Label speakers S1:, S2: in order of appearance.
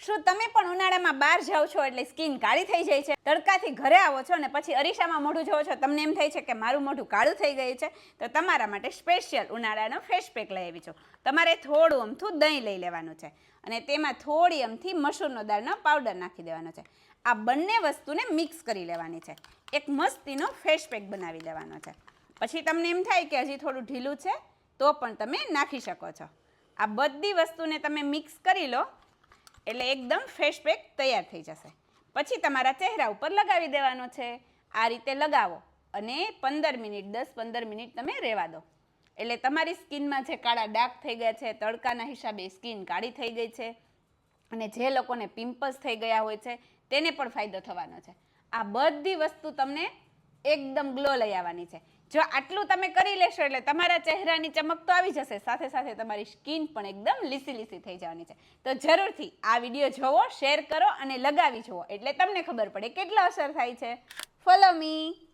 S1: શું તમે પણ ઉનાળામાં બહાર જાઓ છો એટલે સ્કિન કાળી થઈ જાય છે? તડકાથી ઘરે આવો છો અને પછી અરીસામાં મોઢું જોવો છો, તમને એમ થાય છે કે મારું મોઢું કાળું થઈ ગયું છે? તો તમારા માટે સ્પેશિયલ ઉનાળાનો ફેસ પેક લઈ આવી છું. તમારે થોડું અમથું દહીં લઈ લેવાનું છે અને તેમાં થોડી અમથી મસૂરનો દાળનો પાવડર નાખી દેવાનો છે. આ બંને વસ્તુને મિક્સ કરી લેવાની છે. એક મસ્તીનો ફેસ પેક બનાવી લેવાનો છે. પછી તમને એમ થાય કે હજી થોડું ઢીલું છે તો પણ તમે નાખી શકો છો. આ બધી વસ્તુને તમે મિક્સ કરી લો એટલે એકદમ ફેસ પેક તૈયાર થઈ જશે. પછી તમારા ચહેરા ઉપર લગાવી દેવાનો છે. આ રીતે લગાવો અને 15 મિનિટ 10-15 મિનિટ તમે રહેવા દો એટલે તમારી સ્કિનમાં જે કાળા ડાઘ થઈ ગયા છે, તડકાના હિસાબે સ્કિન કાળી થઈ ગઈ છે અને જે લોકોને પિમ્પલ્સ થઈ ગયા હોય છે તેને પણ ફાયદો થવાનો છે. આ બધી વસ્તુ તમને એકદમ ગ્લો લઈ આવવાની છે. જો આટલું તમે કરી લેશો એટલે તમારા ચહેરાની ચમક તો આવી જશે, સાથે સાથે તમારી સ્કિન પણ એકદમ લીસી લીસી થઈ જવાની છે. તો જરૂરથી આ વિડીયો જોવો, શેર કરો અને લગાવી જુઓ એટલે તમને ખબર પડે કેટલો અસર થાય છે. Follow me.